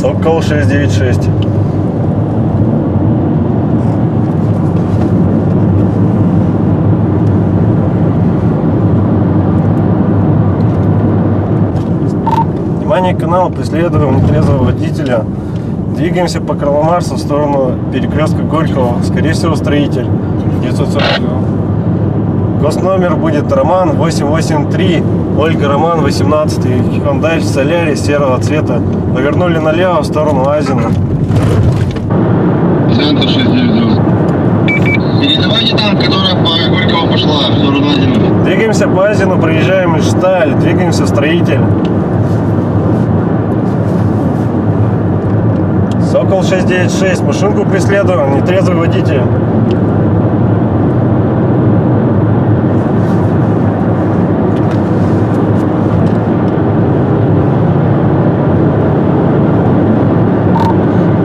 Сокол 696. Внимание, канал, преследуем нетрезвого водителя. Двигаемся по Карла Маркса в сторону перекрестка Горького. Скорее всего, строитель. 940. Госномер будет Роман 883. Ольга Роман 18. Hyundai Солярис серого цвета. Повернули налево в сторону Азина. Центр 692. Передавайте там, которая по Горького пошла в сторону Азина. Двигаемся по Азину, проезжаем Ишталь. Двигаемся в строитель. Сокол 696. Машинку преследуем. Нетрезвый водитель.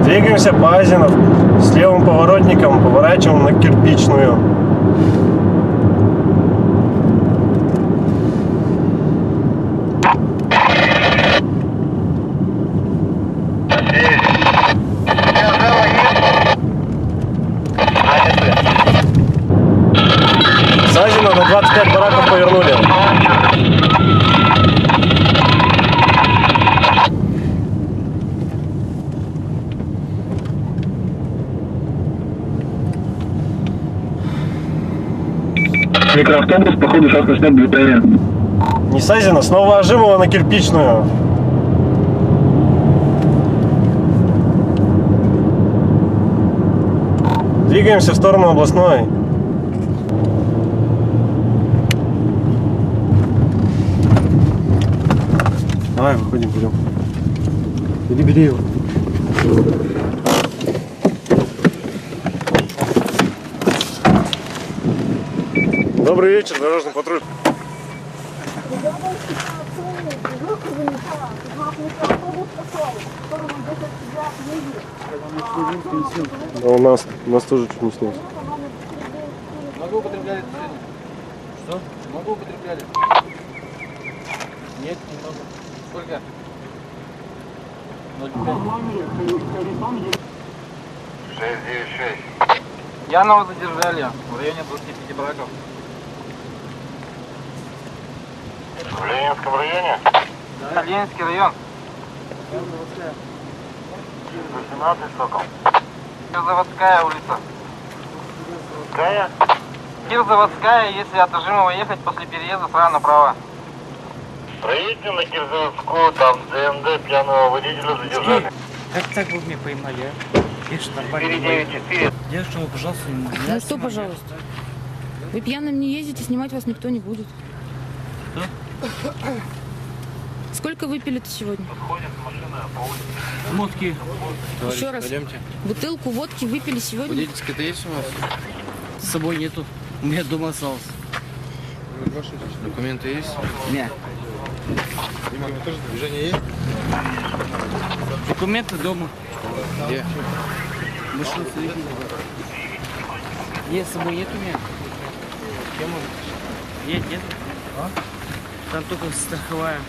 Двигаемся по Азину с левым поворотником, поворачиваем на Кирпичную. С Азина на 25 бараков повернули. Микроавтобус, походу, сейчас начнет движение. Не с Азина, снова Ожимова на Кирпичную. Двигаемся в сторону областной. Давай, выходим, берем. Бери его. Добрый вечер, дорожный патруль. Да, у нас тоже чуть не снес. Много употребляли сегодня? Что? Много употребляли? Нет, немного. Сколько? 0,5. 696. Янова задержали в районе 25 бараков. В Ленинском районе? Да. Ленинский район. 18 Сокол. Кирзаводская улица. Какая? Кирзаводская, если от Ожимова ехать после переезда сразу направо. Проедьте на Кирзаводскую, там ДМД пьяного водителя задержали. Как так вы меня поймали, а? Я же нормально. 494. Девушка, пожалуйста, не Ну что, пожалуйста. Вы пьяным не ездите, снимать вас никто не будет. Что? Сколько выпили-то сегодня? Подходит машина по улице. Мотки. Еще раз. Пойдемте. Бутылку водки выпили сегодня? Водительская-то есть у вас? С собой нету. У меня дома осталось. Документы есть? Не. Движение есть? Документы дома. Где? Машину видели. Нет, с собой нет у меня. Нет. Там только страховая.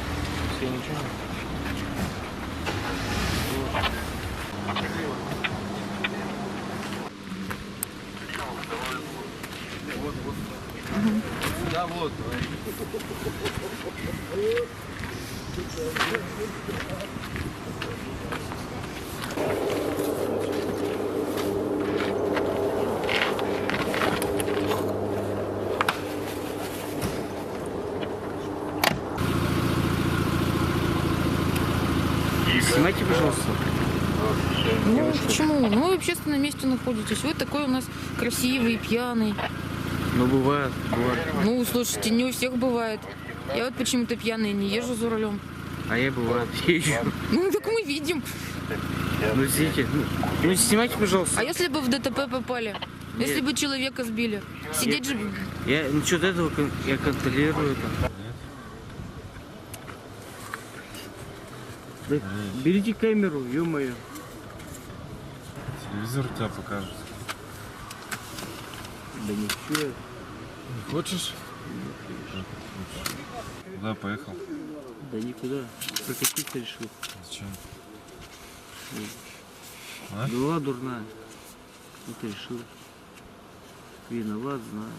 Все, ничего нет. Да, вот. Снимайте, пожалуйста. Ну, почему? Ну, вы в общественном месте находитесь. Вы такой у нас красивый, пьяный. Ну, бывает. Ну, слушайте, не у всех бывает. Я вот почему-то пьяный не езжу за рулем. А я бывает езжу. Ну, так мы видим. Ну, извините. Ну, снимайте, пожалуйста. А если бы в ДТП попали? Если бы человека сбили? Сидеть же... Я насчет этого я контролирую это. Да, берите камеру, ё-моё. Телевизор тебя покажет. Да ничего. Не хочешь? Куда поехал? Да никуда. Прокатиться решил. Зачем? А? Голова дурная. Кто-то решил. Виноват, знаю.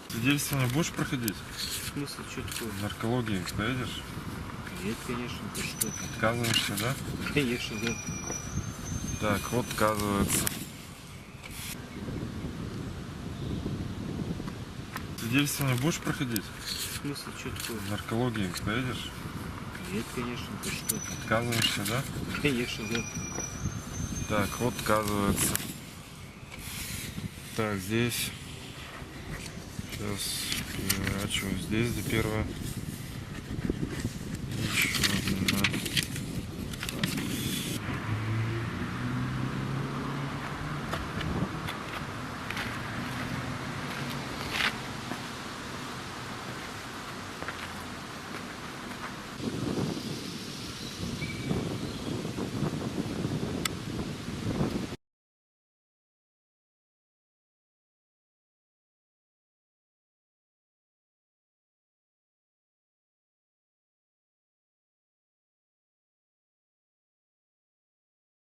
Свидетельствование будешь проходить? В смысле, что такое? Наркологии поедешь? Нет, конечно, ты что? Отказываешься, да? Конечно, да. Так, вот отказывается. Свидетельствование будешь проходить? В смысле, что такое? Наркологии поедешь? Нет, конечно, ты что? Отказываешься, да? Конечно, да. Так, вот отказывается. Так, здесь. Сейчас переворачиваю. Здесь до первого.